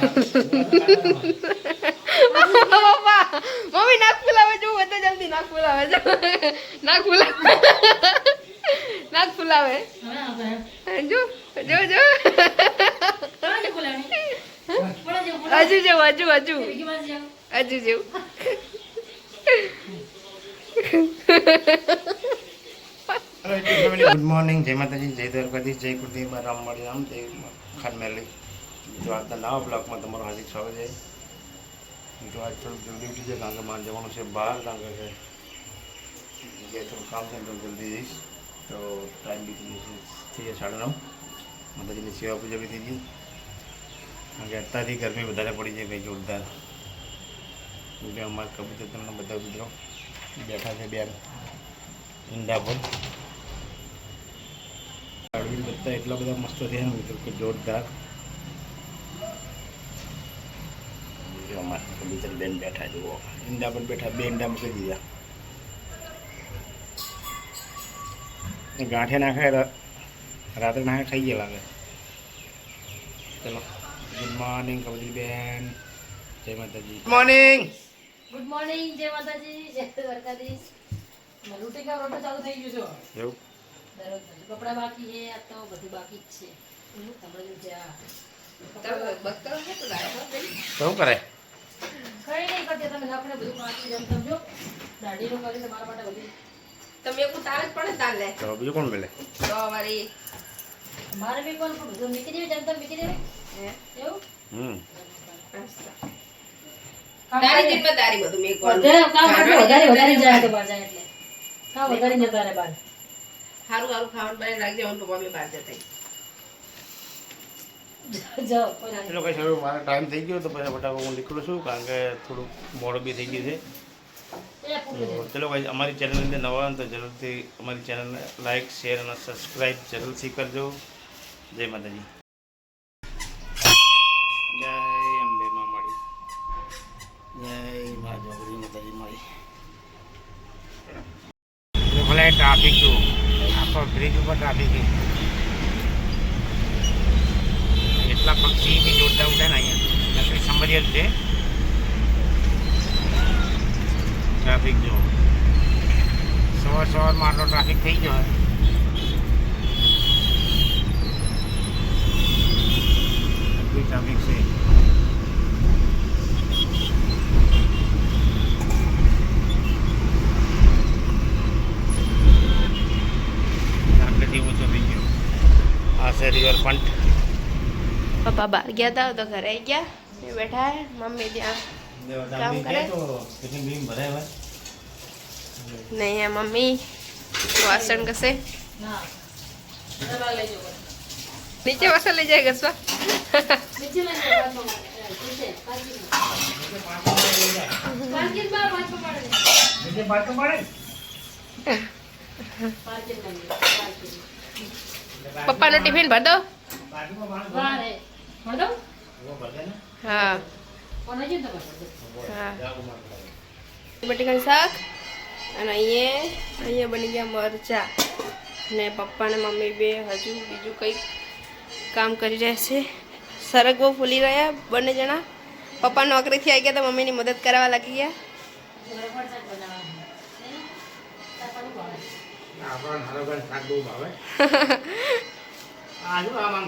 પપ્પા મમ્મી નાક ફુલાવે જો બધા જલ્દી નાક ફુલાવે જો નાક ફુલાવે નાક ફુલાવે જો જો જો હજુ જેવું હજુ હજુ હજુ જેવું ગુડ મોર્નિંગ જય માતાજી જય દ્વારકાધીશ જય કુળદેવ રામ મળી રામ જય ખાનમેલી જો આજના નવા બ્લોગમાં તમારું હાર્દિક સ્વાગત છે. જો આજ થોડુંક જલ્દી ઉઠી જાય કારણ કે મારે જવાનું છે બહાર કારણ કે થોડું કામ છે તો જલ્દી જઈશ તો ટાઈમ બી થઈ જાય 9:30 માતાજીની સેવા પૂજા બી થઈ ગઈ કારણ કે અત્યારથી ગરમી વધારે પડી જાય ભાઈ જોરદાર. જો અમારા કબૂતર તમને બધા મિત્રો બેઠા છે બેન ઈંડા પર બધા એટલા બધા મસ્ત થયા ને મિત્રો કે જોરદાર. અમારા કબૂતર બેન બેઠા જુઓ ઈંડા પર બેઠા બે ઈંડા મૂકી દીધા. ગાંઠે નાખે રાત્રે નાખે ખાઈ ગયા લાગે. ચલો ગુડ મોર્નિંગ કબૂતરી બેન જય માતાજી. મોર્નિંગ ગુડ મોર્નિંગ જય માતાજી જય દ્વારકાધીશ. રૂટિંગ કા રોટો ચાલુ થઈ ગયો છે એવું દરરોજ કપડા બાકી છે આ તો બધું બાકી જ છે તમને જો છે શું કરે કઈ નહીં કરતી તમે આપણે બધું બાકી જેમ સમજો દાઢીનું કરી તમારા માટે બધું તમે એક તારે જ પડે તાર લે તો બીજું કોણ બોલે તો વારી મારે બી કોણ બધું મૂકી દેવી જેમ તમે મૂકી દેવી એવું તારી જિમ્મેદારી બધું મેં કોણ વધારે જાય તો બહાર જાય એટલે કામ વધારે જતા રહે બહાર હારું હારું ખાવાનું બનાવી રાખજે હું પપ્પા બી બહાર જતા જાઓ એ લોકો સાહેબ મારો ટાઈમ થઈ ગયો તો પછી ફટાફટ હું નીકળું છું કારણ કે થોડુંક મોડું બી થઈ ગયું છે. તો ચલો ભાઈ અમારી ચેનલની અંદર નવા તો જરૂરથી અમારી ચેનલને લાઈક શેર અને સબસ્ક્રાઈબ જરૂરથી કરજો. જય માતાજી જય અંબે માં મળી જય મા જોગરી માતાજી મળી. ભલે ટ્રાફિક જો આખો બ્રિજ ઉપર ટ્રાફિક છે એટલા પક્ષી બી જોરદાર ઉઠે ને અહીંયા નકલી સંભરિયલ છે ટ્રાફિક જો સવારમાં આટલો ટ્રાફિક થઈ ગયો હોય ટ્રાફિક છે. રિવરફ્રન્ટ પપ્પા બહાર ગયા હતા તો ઘરે આવી ગયા એ બેઠા હે મમ્મી ત્યાં કામ કરે નહીં હે મમ્મી વાસણ ઘસે નીચે વાસણ લઈ જાય ઘસવા પપ્પાનો ટિફિન ભર દો. હા બટેકાનું શાક અને અહીંયા બની ગયા મરચા ને પપ્પા ને મમ્મી બે હજુ બીજું કંઈક કામ કરી રહ્યા છે. સરગવો ફૂલી રહ્યા બંને જણા. પપ્પા નોકરીથી આવી ગયા તો મમ્મીની મદદ કરવા લાગી ગયા. આમ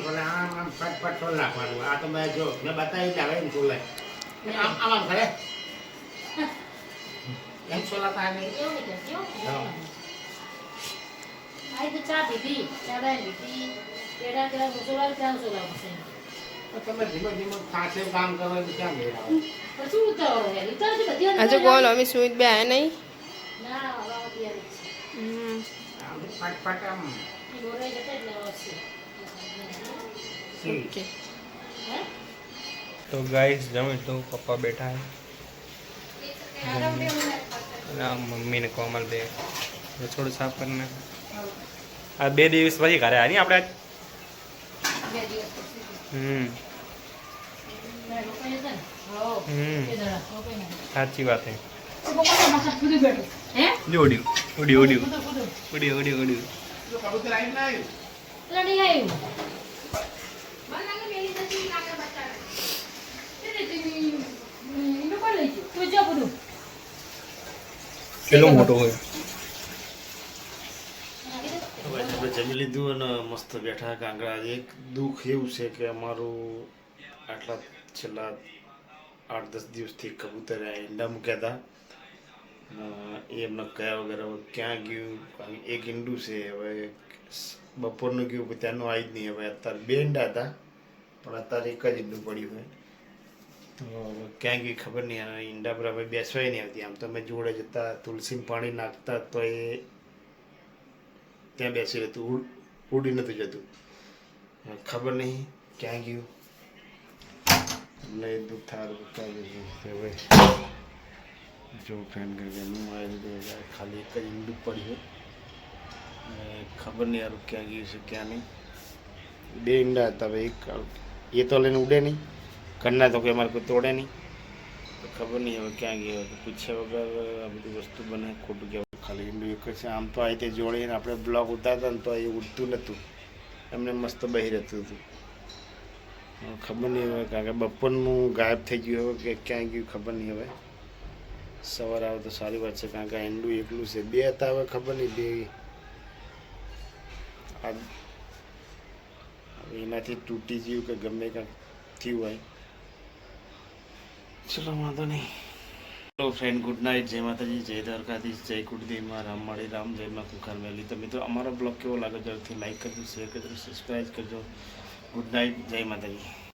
ખોલે આમ ફટફટ છોડ નાખવાનું. આ તો મેં જો મેં બતાવી આવે એમ છોલે આમ ખરે એમ છોલાતા ચા પીધી ચા પીધી પેડા પેલા સોલા ત્યાં સોલા તમે ધીમે ધીમે ખાસે કામ કરો ક્યાં મેળ આવે પછી ઉતારો હે ઉતાર છે બધી હજુ કોણ અમી સુમિત બે આયા નહીં. ના વાવ તૈયાર છે ફટફટ આમ બોરે જતે એટલે આવશે. ઓકે तो गाइस जमी तो पप्पा बैठा है ना मम्मी ने कोमल दे रसोड़ साफ करना आ 2 દિવસ પછી ઘરે આ નહીં આપણે સાચી વાત है ઉડી પેલું મોટું હોય આપણે જમી લીધું અને મસ્ત બેઠા કાંકરા. એક દુઃખ એવું છે કે અમારું આટલા છેલ્લા 8-10 દિવસથી કબૂતર ઈંડા મૂક્યા હતા. એ એમને કયા વગર હવે ક્યાં ગયું. એક ઈંડું છે, હવે બપોરનું ગયું પછી ત્યાંનું આવી જ નહીં. હવે અત્યારે 2 ઈંડા હતા પણ અત્યારે એક જ ઈંડું પડ્યું હોય. તો હવે ક્યાં ગયું ખબર નહીં. અને ઈંડા પર હવે બેસવાય નહીં આવતી. આમ તો અમે જોડે જતા તુલસીમાં પાણી નાખતા તો એ ત્યાં બેસી રહેતું, ઉડી નહોતું જતું. ખબર નહીં ક્યાં ગયું. અમને એ દુઃખ થારું ક્યાં ગયું. હવે જો ફ્રેન્ડ કરીને હું આવી રીતે ખાલી એક જ ઈંડું પડ્યું. ખબર નહીં યાર ક્યાં ગયું છે ક્યાં નહીં. 2 ઈંડા હતા. હવે એક એ તો લઈને ઉડે નહીં, ઘરના તો કોઈ અમારે કોઈ તોડે નહીં. તો ખબર નહીં હવે ક્યાં ગયો. તો પૂછ્યા વગર આ બધી વસ્તુ બને ખોટું કહેવાય. ખાલી ઈંડું એક જ છે. આમ તો આ રીતે જોડીને આપણે બ્લોક ઉતારતા ને તો એ ઉડતું નહોતું, એમને મસ્ત બહી રહેતું હતું. ખબર નહીં હવે કારણ કે બપોરનું ગાયબ થઈ ગયું હવે કે ક્યાં ગયું ખબર નહીં. હવે સવારે આવે તો સારી વાત છે કારણ કે આ ઈંડું એકલું છે. 2 હતા, હવે ખબર નહીં 2 એનાથી તૂટી ગયું કે ગમે કાંઈક થયું હોય. ચલો વાંધો નહીં. Hello friend, good night. જય માતાજી, જય દ્વારકાધીશ, જય કુળદેવીમાં, રામ માળી રામ, જય માં કુખાર મેલી. તો મિત્રો અમારો બ્લોગ કેવો લાગે જરૂરથી લાઈક કરજો, શેર કરજો, સબસ્ક્રાઈબ કરજો. ગુડ નાઇટ, જય માતાજી.